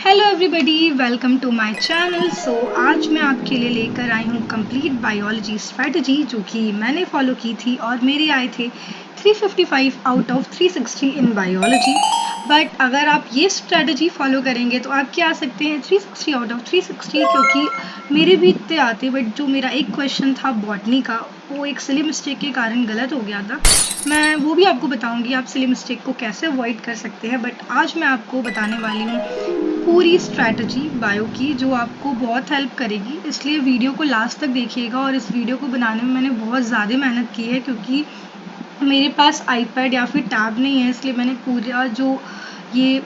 Hello everybody, welcome to my channel. आज मैं आपके लिए लेकर आई हूँ कंप्लीट बायोलॉजी स्ट्रेटजी जो कि मैंने फॉलो की थी और मेरे आए थे 355 out of 360 in biology. But अगर आप ये स्ट्रेटजी फॉलो करेंगे तो आपके आ सकते हैं 360 आउट ऑफ 360, क्योंकि मेरे भी इतने आते। बट जो मेरा एक क्वेश्चन था बॉटनी का, वो एक सिली मिस्टेक के कारण गलत हो गया था। मैं वो भी आपको बताऊंगी आप सिली मिस्टेक को कैसे अवॉइड कर सकते हैं। बट आज मैं आपको बताने वाली हूँ पूरी स्ट्रैटेजी बायो की जो आपको बहुत हेल्प करेगी, इसलिए वीडियो को लास्ट तक देखिएगा। और इस वीडियो को बनाने में मैंने बहुत ज़्यादा मेहनत की है, क्योंकि मेरे पास आईपैड या फिर टैब नहीं है, इसलिए मैंने पूरा जो ये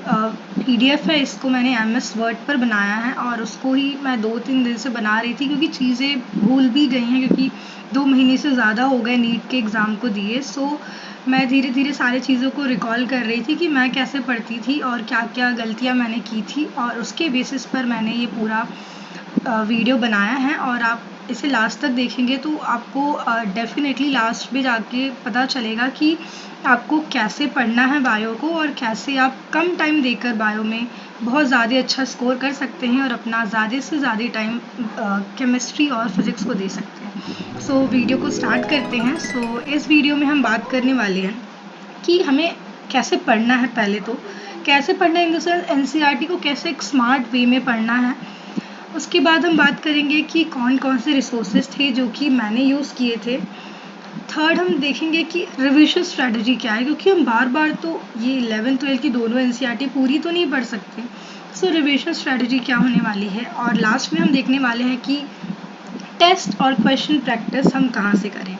PDF है इसको मैंने MS वर्ड पर बनाया है और उसको ही मैं 2-3 दिन से बना रही थी, क्योंकि चीज़ें भूल भी गई हैं, क्योंकि 2 महीने से ज़्यादा हो गए नीट के एग्ज़ाम को दिए। मैं धीरे धीरे सारी चीज़ों को रिकॉल कर रही थी कि मैं कैसे पढ़ती थी और क्या क्या गलतियाँ मैंने की थी, और उसके बेसिस पर मैंने ये पूरा वीडियो बनाया है। और आप इसे लास्ट तक देखेंगे तो आपको डेफिनेटली लास्ट में जाके पता चलेगा कि आपको कैसे पढ़ना है बायो को, और कैसे आप कम टाइम देकर बायो में बहुत ज़्यादा अच्छा स्कोर कर सकते हैं और अपना ज़्यादा से ज़्यादा टाइम केमिस्ट्री और फिज़िक्स को दे सकते हैं। वीडियो को स्टार्ट करते हैं। इस वीडियो में हम बात करने वाले हैं कि हमें कैसे पढ़ना है। पहले तो कैसे पढ़ना है इन द सेंस NCERT को कैसे एक स्मार्ट वे में पढ़ना है। उसके बाद हम बात करेंगे कि कौन कौन से रिसोर्सेज थे जो कि मैंने यूज़ किए थे। थर्ड हम देखेंगे कि रिविजन स्ट्रेटजी क्या है, क्योंकि हम बार बार तो ये 11th-12th की दोनों NCERT पूरी तो नहीं पढ़ सकते। रिविजन स्ट्रेटजी क्या होने वाली है। और लास्ट में हम देखने वाले हैं कि टेस्ट और क्वेश्चन प्रैक्टिस हम कहाँ से करें।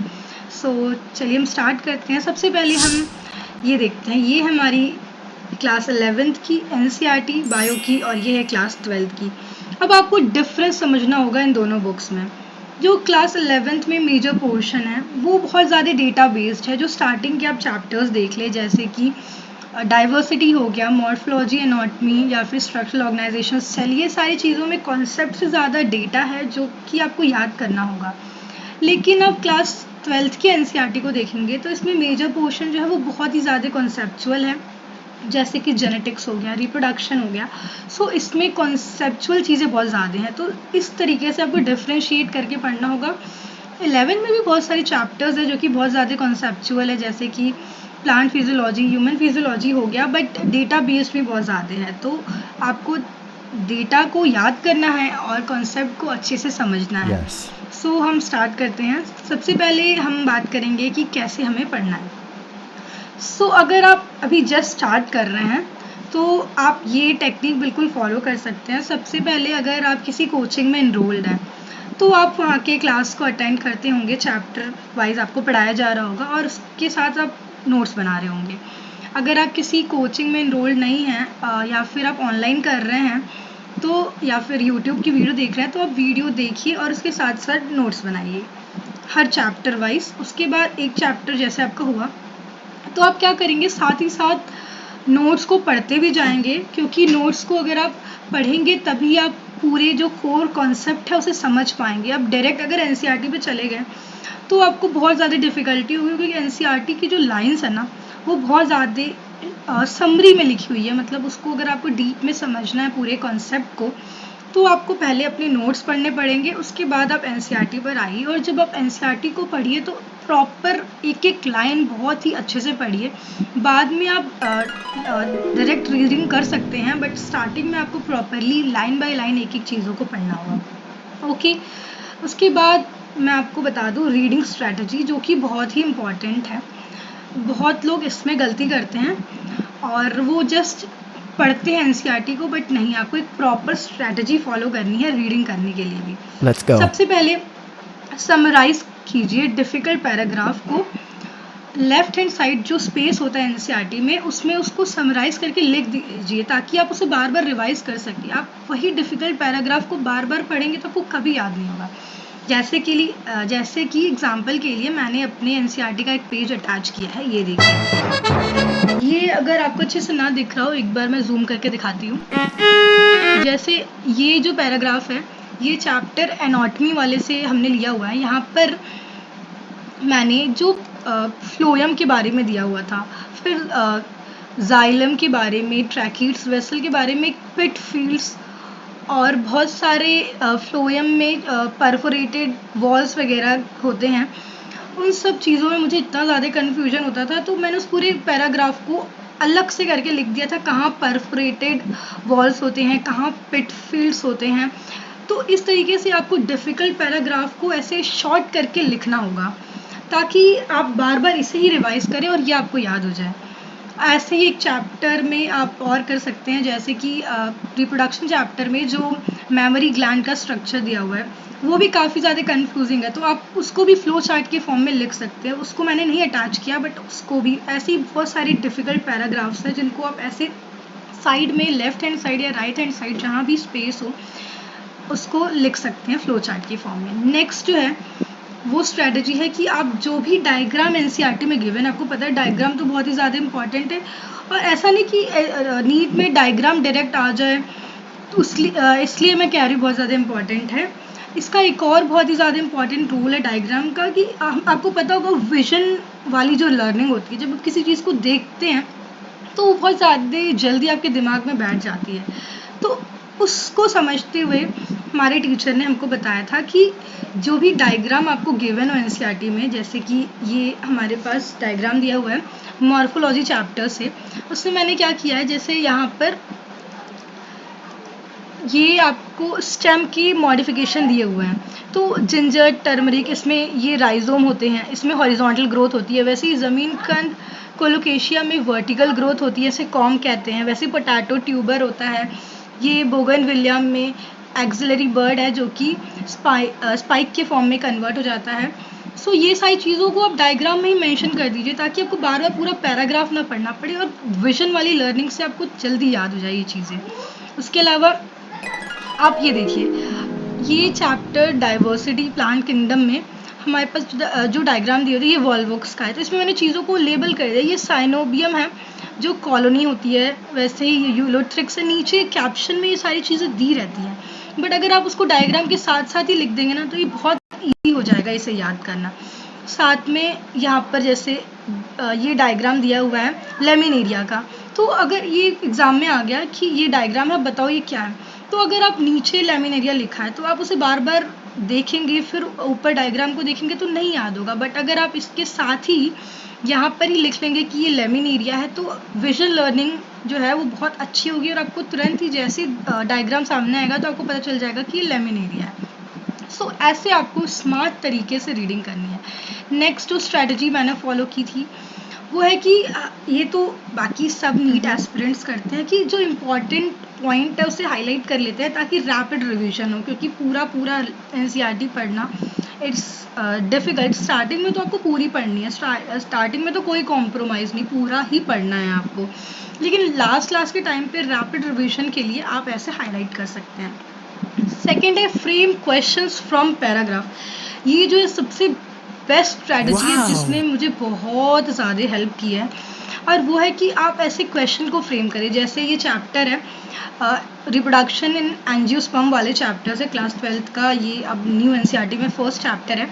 चलिए हम स्टार्ट करते हैं। सबसे पहले हम ये देखते हैं, ये हमारी क्लास 11th की NCERT बायो की और ये है क्लास 12th की। अब आपको डिफरेंस समझना होगा इन दोनों बुक्स में। जो क्लास 11th में मेजर पोर्शन है वो बहुत ज़्यादा डेटा बेस्ड है। जो स्टार्टिंग के आप चैप्टर्स देख ले, जैसे कि डाइवर्सिटी हो गया, मॉर्फोलॉजी, एनाटॉमी या फिर स्ट्रक्चरल ऑर्गेनाइजेशन, सेल, ये सारी चीज़ों में कॉन्सेप्ट से ज़्यादा डेटा है जो कि आपको याद करना होगा। लेकिन अब क्लास 12th की NCERT को देखेंगे तो इसमें मेजर पोर्शन जो है वो बहुत ही ज़्यादा कॉन्सेप्चुअल है, जैसे कि जेनेटिक्स हो गया, रिप्रोडक्शन हो गया। इसमें कॉन्सेप्चुअल चीज़ें बहुत ज़्यादा हैं, तो इस तरीके से आपको डिफ्रेंशिएट करके पढ़ना होगा। 11 में भी बहुत सारे चैप्टर्स हैं जो कि बहुत ज़्यादा कॉन्सेप्चुअल है, जैसे कि प्लांट फिजियोलॉजी, ह्यूमन फिजियोलॉजी हो गया, बट डेटा बेस्ड भी बहुत ज़्यादा है। तो आपको डेटा को याद करना है और कॉन्सेप्ट को अच्छे से समझना है। हम स्टार्ट करते हैं। सबसे पहले हम बात करेंगे कि कैसे हमें पढ़ना है। अगर आप अभी जस्ट स्टार्ट कर रहे हैं तो आप ये टेक्निक बिल्कुल फॉलो कर सकते हैं। सबसे पहले अगर आप किसी कोचिंग में इनरोल्ड हैं तो आप वहाँ के क्लास को अटेंड करते होंगे, चैप्टर वाइज आपको पढ़ाया जा रहा होगा और उसके साथ आप नोट्स बना रहे होंगे। अगर आप किसी कोचिंग में इनरोल्ड नहीं हैं या फिर आप ऑनलाइन कर रहे हैं तो, या फिर यूट्यूब की वीडियो देख रहे हैं, तो आप वीडियो देखिए और उसके साथ साथ नोट्स बनाइए हर चैप्टर वाइज। उसके बाद एक चैप्टर जैसे आपका हुआ तो आप क्या करेंगे, साथ ही साथ नोट्स को पढ़ते भी जाएंगे, क्योंकि नोट्स को अगर आप पढ़ेंगे तभी आप पूरे जो कोर कॉन्सेप्ट है उसे समझ पाएंगे। आप डायरेक्ट अगर NCERT पे चले गए तो आपको बहुत ज़्यादा डिफ़िकल्टी होगी, क्योंकि NCERT की जो लाइंस है ना वो बहुत ज़्यादा समरी में लिखी हुई है। मतलब उसको अगर आपको डीप में समझना है पूरे कॉन्सेप्ट को, तो आपको पहले अपने नोट्स पढ़ने पड़ेंगे, उसके बाद आप NCERT पर आइए। और जब आप NCERT को पढ़िए तो प्रॉपर एक एक लाइन बहुत ही अच्छे से पढ़िए। बाद में आप डायरेक्ट रीडिंग कर सकते हैं, बट स्टार्टिंग में आपको प्रॉपरली लाइन बाय लाइन एक एक चीज़ों को पढ़ना होगा। ओके, उसके बाद मैं आपको बता दूँ रीडिंग स्ट्रैटेजी, जो कि बहुत ही इम्पॉर्टेंट है। बहुत लोग इसमें गलती करते हैं और वो जस्ट पढ़ते हैं NCERT को, बट नहीं, आपको एक प्रॉपर स्ट्रैटेजी फॉलो करनी है रीडिंग करने के लिए भी। Let's go. सबसे पहले समराइज कीजिए डिफ़िकल्ट पैराग्राफ को। लेफ्ट हैंड साइड जो स्पेस होता है NCERT में, उसमें उसको समराइज करके लिख दीजिए, ताकि आप उसे बार बार रिवाइज कर सकें। आप वही डिफ़िकल्ट पैराग्राफ को बार बार पढ़ेंगे तो आपको कभी याद नहीं होगा। जैसे कि एग्जाम्पल के लिए मैंने अपने NCERT का एक पेज अटैच किया है, ये देखिए। ये अगर आपको अच्छे से ना दिख रहा हो, एक बार मैं जूम करके दिखाती हूँ। जैसे ये जो पैराग्राफ है ये चैप्टर एनाटॉमी वाले से हमने लिया हुआ है। यहाँ पर मैंने जो फ्लोएम के बारे में दिया हुआ था, फिर जाइलम के बारे में, ट्रैकीट्स वेसल के बारे में, पिट फील्ड्स और बहुत सारे फ्लोएम में परफोरेटेड वॉल्स वगैरह होते हैं। उन सब चीज़ों में मुझे इतना ज़्यादा कन्फ्यूजन होता था, तो मैंने उस पूरे पैराग्राफ को अलग से करके लिख दिया था, कहाँ परफोरेटेड वॉल्स होते हैं, कहाँ पिट फील्ड्स होते हैं। तो इस तरीके से आपको डिफ़िकल्ट पैराग्राफ को ऐसे शॉर्ट करके लिखना होगा, ताकि आप बार बार इसे ही रिवाइज करें और ये आपको याद हो जाए। ऐसे ही एक चैप्टर में आप और कर सकते हैं, जैसे कि रिप्रोडक्शन चैप्टर में जो मेमोरी ग्लैंड का स्ट्रक्चर दिया हुआ है वो भी काफ़ी ज़्यादा कंफ्यूजिंग है, तो आप उसको भी फ्लो चार्ट के फॉर्म में लिख सकते हैं। उसको मैंने नहीं अटैच किया, बट उसको भी ऐसे ही बहुत सारी डिफ़िकल्ट पैराग्राफ्स हैं जिनको आप ऐसे साइड में, लेफ्ट हैंड साइड या राइट हैंड साइड, जहाँ भी स्पेस हो उसको लिख सकते हैं फ्लो चार्ट के फॉर्म में। नेक्स्ट जो है वो स्ट्रेटजी है कि आप जो भी डायग्राम एनसीईआरटी में गिवन, आपको पता है डायग्राम तो बहुत ही ज़्यादा इंपॉर्टेंट है, और ऐसा नहीं कि नीट में डायग्राम डायरेक्ट आ जाए, तो इसलिए मैं कह रही हूँ बहुत ज़्यादा इंपॉर्टेंट है। इसका एक और बहुत ही ज़्यादा इंपॉर्टेंट रूल है डायग्राम का कि आपको पता होगा विजन वाली जो लर्निंग होती है, जब आप किसी चीज़ को देखते हैं तो वो बहुत ज़्यादा जल्दी आपके दिमाग में बैठ जाती है। तो उसको समझते हुए हमारे टीचर ने हमको बताया था कि जो भी डायग्राम आपको गिवन हो एनसीईआरटी में, जैसे कि ये हमारे पास डायग्राम दिया हुआ है मॉर्फोलॉजी चैप्टर से, उसमें मैंने क्या किया है, जैसे यहाँ पर ये आपको स्टेम की मॉडिफिकेशन दिए हुए हैं, तो जिंजर, टर्मरिक, इसमें ये राइजोम होते हैं, इसमें हॉरिजॉन्टल ग्रोथ होती है। वैसे ही ज़मीन कंद कोलोकेशिया में वर्टिकल ग्रोथ होती है, इसे कॉम कहते हैं। वैसे पोटैटो ट्यूबर होता है। ये बोगनविलिया में एक्सिलरी बर्ड है जो कि स्पाइक के फॉर्म में कन्वर्ट हो जाता है। सो ये सारी चीज़ों को आप डायग्राम में ही मेंशन कर दीजिए, ताकि आपको बार बार पूरा पैराग्राफ ना पढ़ना पड़े और विजन वाली लर्निंग से आपको जल्दी याद हो जाए ये चीज़ें। उसके अलावा आप ये देखिए, ये चैप्टर डाइवर्सिटी प्लांट किंगडम में हमारे पास जो डायग्राम दिए होते हैं, ये वॉल्वॉक्स का है, तो इसमें मैंने चीज़ों को लेबल कर दिया। ये साइनोबियम है जो कॉलोनी होती है, वैसे ही यूलोथ्रिक्स से नीचे कैप्शन में ये सारी चीज़ें दी रहती हैं, बट अगर आप उसको डायग्राम के साथ साथ ही लिख देंगे ना, तो ये बहुत ईजी हो जाएगा इसे याद करना। साथ में यहाँ पर जैसे ये डायग्राम दिया हुआ है लेमिनेरिया का, तो अगर ये एग्ज़ाम में आ गया कि ये डायग्राम है, बताओ ये क्या है, तो अगर आप नीचे लेमिनेरिया लिखा है तो आप उसे बार बार देखेंगे, फिर ऊपर डायग्राम को देखेंगे तो नहीं याद होगा, बट अगर आप इसके साथ ही यहाँ पर ही लिख लेंगे कि ये लेमिनेरिया है, तो विजुअल लर्निंग जो है वो बहुत अच्छी होगी, और आपको तुरंत ही जैसे डायग्राम सामने आएगा तो आपको पता चल जाएगा कि ये लेमिनेरिया है। सो ऐसे आपको स्मार्ट तरीके से रीडिंग करनी है। नेक्स्ट जो स्ट्रैटेजी मैंने फॉलो की थी वो है कि ये तो बाकी सब नीट एस्पिरेंट्स करते हैं कि जो इम्पोर्टेंट पॉइंट है उसे हाईलाइट कर लेते हैं ताकि रैपिड रिवीजन हो, क्योंकि पूरा एनसीईआरटी पढ़ना इट्स डिफ़िकल्ट। स्टार्टिंग में तो आपको पूरी पढ़नी है, स्टार्टिंग में तो कोई कॉम्प्रोमाइज़ नहीं, पूरा ही पढ़ना है आपको, लेकिन लास्ट के टाइम पे रैपिड रिवीजन के लिए आप ऐसे हाईलाइट कर सकते हैं। सेकेंड है फ्रेम क्वेश्चंस फ्रॉम पैराग्राफ। ये जो है सबसे बेस्ट स्ट्रैटेजी है जिसने मुझे बहुत ज़्यादा हेल्प की है, और वो है कि आप ऐसे क्वेश्चन को फ्रेम करें। जैसे ये चैप्टर है रिप्रोडक्शन इन एंजियोस्पर्म वाले चैप्टर से, क्लास 12th का, ये अब न्यू एनसीईआरटी में फर्स्ट चैप्टर है।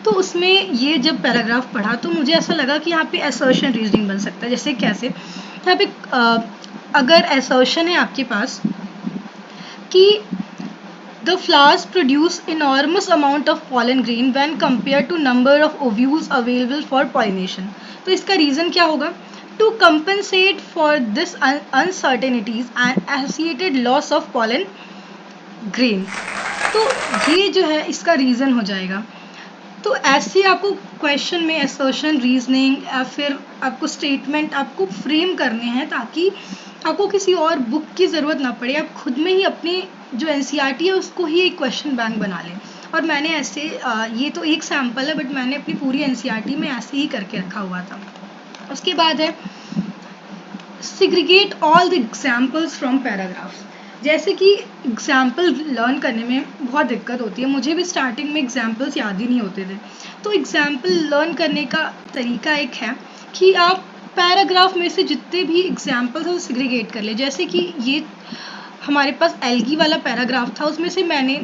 तो उसमें ये जब पैराग्राफ पढ़ा तो मुझे ऐसा लगा कि यहाँ पे असर्शन रीजनिंग बन सकता है। जैसे कैसे, यहाँ पे अगर असर्शन है आपके पास कि the flowers produce enormous amount of pollen grain when compared to number of ovules available for pollination. तो इसका रीज़न क्या होगा? To compensate for this uncertainties and associated loss of pollen grain. तो ये जो है इसका रीज़न हो जाएगा। तो ऐसे आपको क्वेश्चन में असर्शन, रीजनिंग या फिर आपको स्टेटमेंट आपको फ्रेम करने हैं, ताकि आपको किसी और बुक की ज़रूरत ना पड़े, आप खुद में ही अपनी जो एनसीईआरटी है उसको ही एक क्वेश्चन बैंक बना लें। और मैंने ऐसे ये तो एक सैम्पल है, बट मैंने अपनी पूरी एनसीईआरटी में ऐसे ही करके रखा हुआ था। उसके बाद है segregate all the examples from paragraphs. जैसे कि एग्जाम्पल लर्न करने में बहुत दिक्कत होती है, मुझे भी स्टार्टिंग में एग्जाम्पल्स याद ही नहीं होते थे। तो एग्जाम्पल लर्न करने का तरीका एक है कि आप पैराग्राफ में से जितने भी एग्जाम्पल्स हैं वो सिग्रीगेट कर ले। जैसे कि ये हमारे पास एल्गी वाला पैराग्राफ था, उसमें से मैंने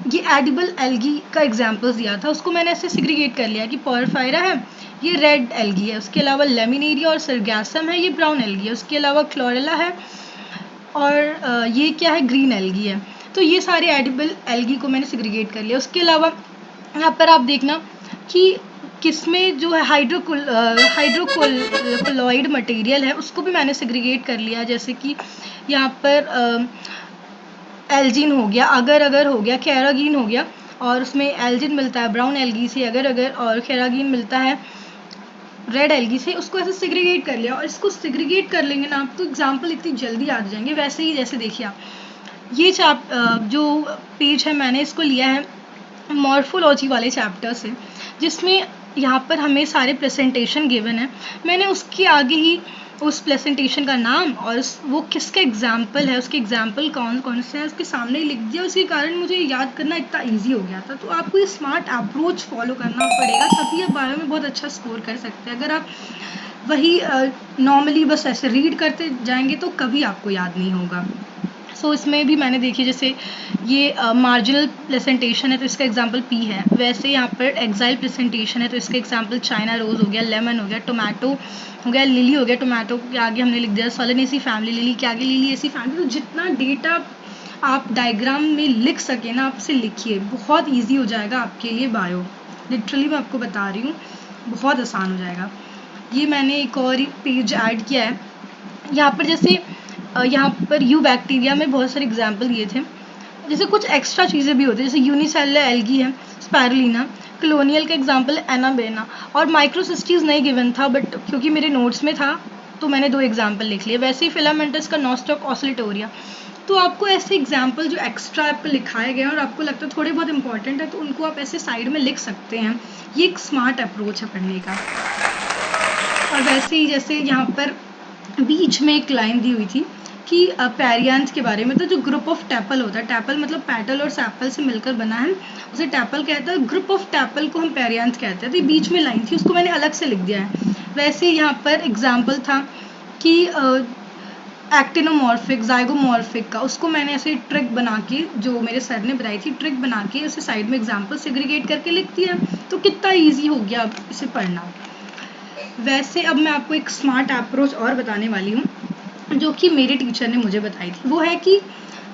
ये एडिबल एल्गी का एग्जाम्पल्स दिया था, उसको मैंने ऐसे सिग्रीगेट कर लिया कि पोरफायरा है, ये रेड एल्गी है। उसके अलावा लेमिनेरिया और सरगैसम है, ये ब्राउन एल्गी है। उसके अलावा क्लोरेला है और ये क्या है, ग्रीन एल्गी है। तो ये सारे एडिबल एल्गी को मैंने सेग्रीगेट कर लिया। उसके अलावा यहाँ पर आप देखना कि किसमें जो है हाइड्रोकोलोइड मटेरियल है उसको भी मैंने सेग्रीगेट कर लिया। जैसे कि यहाँ पर एल्जिन हो गया, अगर अगर हो गया, कैरागीन हो गया, और उसमें एल्जिन मिलता है ब्राउन एल्गी से, अगर अगर, और कैरागीन मिलता है रेड एल्गी से। उसको ऐसे सेग्रीगेट कर लिया। और इसको सेग्रीगेट कर लेंगे ना आप तो एग्जाम्पल इतनी जल्दी आ जाएंगे। वैसे ही जैसे देखिए आप ये जो पेज है मैंने इसको लिया है मॉर्फोलॉजी वाले चैप्टर से, जिसमें यहाँ पर हमें सारे प्रेजेंटेशन गिवन है। मैंने उसके आगे ही उस प्रेजेंटेशन का नाम और वो किसका एग्जाम्पल है, उसके एग्जाम्पल कौन कौन से हैं उसके सामने ही लिख दिया। उसके कारण मुझे याद करना इतना ईजी हो गया था। तो आपको ये स्मार्ट अप्रोच फॉलो करना पड़ेगा, तभी आप बायो में बहुत अच्छा स्कोर कर सकते हैं। अगर आप वही नॉर्मली बस ऐसे रीड करते जाएंगे तो कभी आपको याद नहीं होगा। सो इसमें भी मैंने देखी, जैसे ये मार्जिनल प्रेजेंटेशन है तो इसका एग्जांपल पी है। वैसे यहाँ पर एक्साइल प्रेजेंटेशन है तो इसका एग्जांपल चाइना रोज हो गया, लेमन हो गया, टोमेटो हो गया, लिली हो गया। टोमेटो के आगे हमने लिख दिया सोलेनेसी फैमिली, लिली के आगे लिलिएसी फैमिली। तो जितना डेटा आप डायग्राम में लिख सके ना, आप उसे लिखिए, बहुत ईजी हो जाएगा आपके लिए बायो। लिटरली मैं आपको बता रही हूँ, बहुत आसान हो जाएगा। ये मैंने एक और पेज ऐड किया है यहाँ पर। जैसे यहाँ पर यू बैक्टीरिया में बहुत सारे एग्जाम्पल दिए थे। जैसे कुछ एक्स्ट्रा चीज़ें भी होती है, जैसे यूनिसेलुलर एल्गी है, स्पायरुलिना, कलोनियल का एग्जाम्पल एनाबेना, और माइक्रोसिस्टीज नहीं गिवन था बट क्योंकि मेरे नोट्स में था तो मैंने 2 एग्जाम्पल लिख लिए। वैसे ही फिलामेंटस का नॉस्टॉक ऑसिलेटोरिया। तो आपको ऐसे एग्जाम्पल जो एक्स्ट्रा आपको लिखाए गए और आपको लगता है थोड़े बहुत इंपॉर्टेंट है तो उनको आप ऐसे साइड में लिख सकते हैं। ये एक स्मार्ट अप्रोच है पढ़ने का। और वैसे ही जैसे यहाँ पर बीच में एक लाइन दी हुई थी कि पैरियांस के बारे में, तो जो ग्रुप ऑफ टैपल होता है, टैपल मतलब पैटल और सैपल से मिलकर बना है, उसे टैपल कहता है। ग्रुप ऑफ टैपल को हम पैरियांस कहते हैं। तो ये बीच में लाइन थी, उसको मैंने अलग से लिख दिया है। वैसे यहाँ पर एग्जाम्पल था कि एक्टिनोमॉर्फिक, जाइगोमॉर्फिक का, उसको मैंने ऐसे ट्रिक बना के, जो मेरे सर ने बताई थी ट्रिक बना के, उसे साइड में एग्जाम्पल सेग्रीगेट करके लिख दिया। तो कितना ईजी हो गया अब इसे पढ़ना। वैसे अब मैं आपको एक स्मार्ट अप्रोच और बताने वाली हूँ जो कि मेरे टीचर ने मुझे बताई थी। वो है कि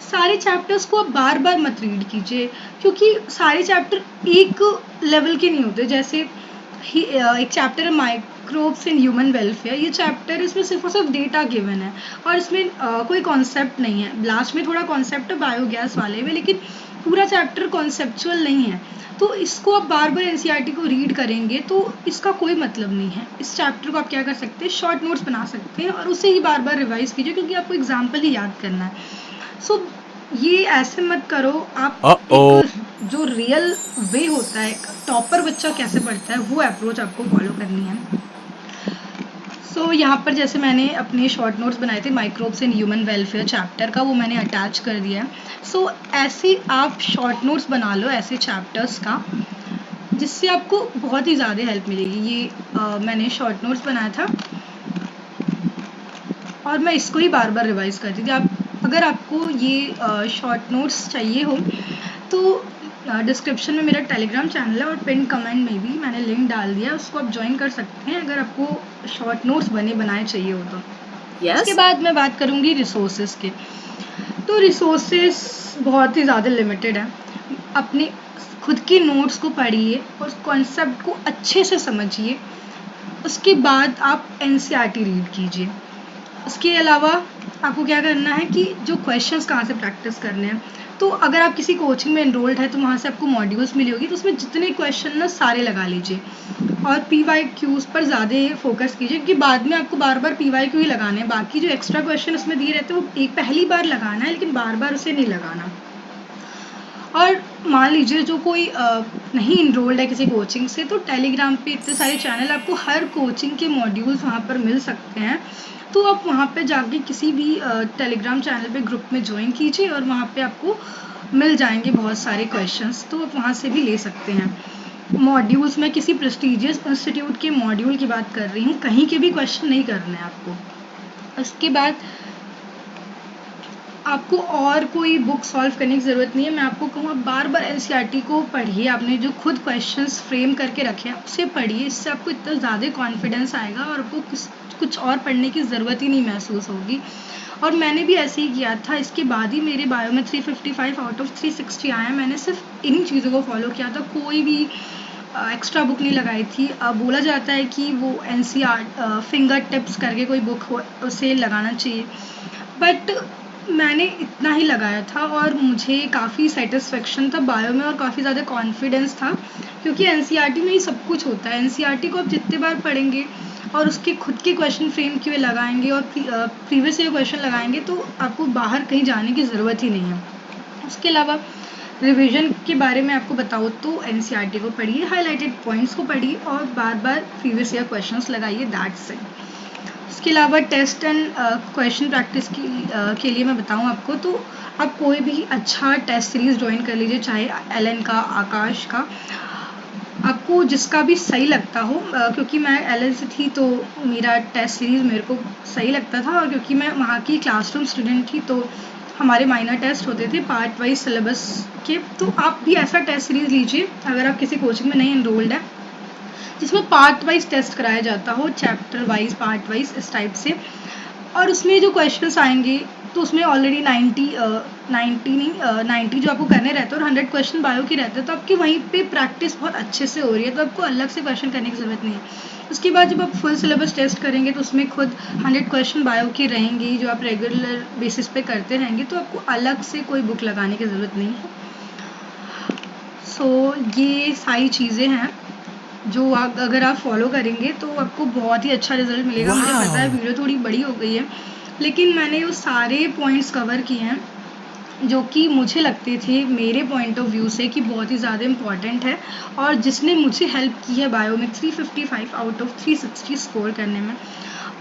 सारे चैप्टर्स को आप बार बार मत रीड कीजिए, क्योंकि सारे चैप्टर एक लेवल के नहीं होते। जैसे एक चैप्टर है माइक्रोब्स इन ह्यूमन वेलफेयर। ये चैप्टर, इसमें सिर्फ और सिर्फ डेटा गिवन है और इसमें कोई कॉन्सेप्ट नहीं है। लास्ट में थोड़ा कॉन्सेप्ट है बायोगैस वाले में, लेकिन पूरा चैप्टर कॉन्सेप्चुअल नहीं है। तो इसको आप बार बार एनसीईआरटी को रीड करेंगे तो इसका कोई मतलब नहीं है। इस चैप्टर को आप क्या कर सकते हैं, शॉर्ट नोट्स बना सकते हैं और उसे ही बार बार रिवाइज कीजिए, क्योंकि आपको एग्जाम्पल ही याद करना है। सो ये ऐसे मत करो आप। एक जो रियल वे होता है, टॉपर बच्चा कैसे पढ़ता है, वो अप्रोच आपको फॉलो करनी है। सो यहाँ पर जैसे मैंने अपने शॉर्ट नोट्स बनाए थे microbes in human welfare chapter का, वो मैंने अटैच कर दिया है। सो ऐसे आप शॉर्ट नोट्स बना लो ऐसे चैप्टर्स का, जिससे आपको बहुत ही ज़्यादा हेल्प मिलेगी। ये मैंने शॉर्ट नोट्स बनाया था और मैं इसको ही बार बार रिवाइज करती थी। अगर आपको ये शॉर्ट नोट्स चाहिए हो तो डिस्क्रिप्शन में मेरा टेलीग्राम चैनल है और पिन कमेंट में भी मैंने लिंक डाल दिया, उसको आप ज्वाइन कर सकते हैं अगर आपको शॉर्ट नोट्स बनाए चाहिए हो तो। उसके बाद मैं बात करूँगी रिसोर्सेज के। तो रिसोर्सेज बहुत ही ज़्यादा लिमिटेड है। अपने खुद के नोट्स को पढ़िए और कॉन्सेप्ट को अच्छे से समझिए। उसके बाद आप एनसीईआरटी रीड कीजिए। उसके अलावा आपको क्या करना है कि जो क्वेश्चंस कहाँ से प्रैक्टिस करने हैं, तो अगर आप किसी कोचिंग में एनरोल्ड है तो वहाँ से आपको मॉड्यूल्स मिली होगी, तो उसमें जितने क्वेश्चन ना सारे लगा लीजिए और PYQs पर ज़्यादा फोकस कीजिए, क्योंकि बाद में आपको बार बार PYQ ही लगाने हैं। बाकी जो एक्स्ट्रा क्वेश्चन उसमें दिए रहते हैं वो एक पहली बार लगाना है, लेकिन बार बार उसे नहीं लगाना। और मान लीजिए जो कोई नहीं इनरोल्ड है किसी कोचिंग से, तो टेलीग्राम पे इतने सारे चैनल, आपको हर कोचिंग के मॉड्यूल्स वहाँ पर मिल सकते हैं। तो आप वहाँ पे जाके किसी भी टेलीग्राम चैनल पे ग्रुप में ज्वाइन कीजिए और वहाँ पे आपको मिल जाएंगे बहुत सारे क्वेश्चंस, तो आप वहाँ से भी ले सकते हैं मॉड्यूल्स। मैं किसी प्रेस्टिजियस इंस्टीट्यूट के मॉड्यूल की बात कर रही हूँ, कहीं के भी क्वेश्चन नहीं करने हैं आपको। उसके बाद आपको और कोई बुक सॉल्व करने की ज़रूरत नहीं है। मैं आपको कहूँगा बार बार एनसीईआरटी को पढ़िए, आपने जो खुद क्वेश्चंस फ्रेम करके रखे हैं उसे पढ़िए, इससे आपको इतना ज़्यादा कॉन्फिडेंस आएगा और आपको कुछ और पढ़ने की ज़रूरत ही नहीं महसूस होगी। और मैंने भी ऐसे ही किया था, इसके बाद ही मेरे बायो में 355 आउट ऑफ 360 आया। मैंने सिर्फ इन्हीं चीज़ों को फॉलो किया था, कोई भी एक्स्ट्रा बुक नहीं लगाई थी। बोला जाता है कि वो एनसीईआर फिंगर टिप्स करके कोई बुक हो उसे लगाना चाहिए, बट मैंने इतना ही लगाया था और मुझे काफ़ी सेटिस्फेक्शन था बायो में और काफ़ी ज़्यादा कॉन्फिडेंस था, क्योंकि एनसीईआरटी में ही सब कुछ होता है। एनसीईआरटी को आप जितने बार पढ़ेंगे और उसके खुद के क्वेश्चन फ्रेम किए लगाएंगे और प्रीवियस ईयर क्वेश्चन लगाएंगे तो आपको बाहर कहीं जाने की ज़रूरत ही नहीं है। उसके अलावा रिवीजन के बारे में आपको बताओ तो एनसीईआरटी को पढ़िए, हाईलाइटेड पॉइंट्स को पढ़िए और बार बार प्रीवियस ईयर क्वेश्चंस लगाइए, दैट्स इट। इसके अलावा टेस्ट एंड क्वेश्चन प्रैक्टिस के लिए मैं बताऊं आपको तो आप कोई भी अच्छा टेस्ट सीरीज़ ज्वाइन कर लीजिए, चाहे एलन का, आकाश का, आपको जिसका भी सही लगता हो। क्योंकि मैं एलन से थी तो मेरा टेस्ट सीरीज़ मेरे को सही लगता था, और क्योंकि मैं वहाँ की क्लासरूम स्टूडेंट थी तो हमारे माइनर टेस्ट होते थे पार्ट वाइज सिलेबस के। तो आप भी ऐसा टेस्ट सीरीज़ लीजिए अगर आप किसी कोचिंग में नहीं एनरोल्ड है, जिसमें पार्ट वाइज टेस्ट कराया जाता हो, चैप्टर वाइज, पार्ट वाइज, इस टाइप से। और उसमें जो क्वेश्चंस आएंगे तो उसमें ऑलरेडी 90 जो आपको करने रहते हैं और 100 क्वेश्चन बायो के रहते हैं, तो आपकी वहीं पे प्रैक्टिस बहुत अच्छे से हो रही है, तो आपको अलग से क्वेश्चन करने की ज़रूरत नहीं है। उसके बाद जब आप फुल सिलेबस टेस्ट करेंगे तो उसमें खुद 100 क्वेश्चन बायो के रहेंगे जो आप रेगुलर बेसिस पे करते रहेंगे, तो आपको अलग से कोई बुक लगाने की ज़रूरत नहीं है। सो ये सारी चीज़ें हैं जो आप अगर आप फॉलो करेंगे तो आपको बहुत ही अच्छा रिजल्ट मिलेगा। मुझे पता है वीडियो थोड़ी बड़ी हो गई है, लेकिन मैंने वो सारे पॉइंट्स कवर किए हैं जो कि मुझे लगते थे मेरे पॉइंट ऑफ व्यू से कि बहुत ही ज़्यादा इम्पॉर्टेंट है और जिसने मुझे हेल्प की है बायो में 355 आउट ऑफ 360 स्कोर करने में।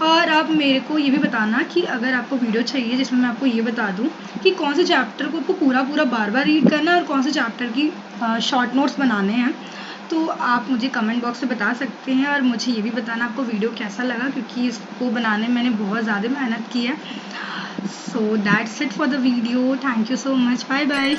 और आप मेरे को ये भी बताना कि अगर आपको वीडियो चाहिए जिसमें मैं आपको ये बता दूं कि कौन से चैप्टर को आपको पूरा बार बार रीड करना है और कौन से चैप्टर की शॉर्ट नोट्स बनाने हैं, तो आप मुझे कमेंट बॉक्स में बता सकते हैं। और मुझे ये भी बताना आपको वीडियो कैसा लगा, क्योंकि इसको बनाने में मैंने बहुत ज़्यादा मेहनत की है। So that's it for the video, thank you so much, bye bye.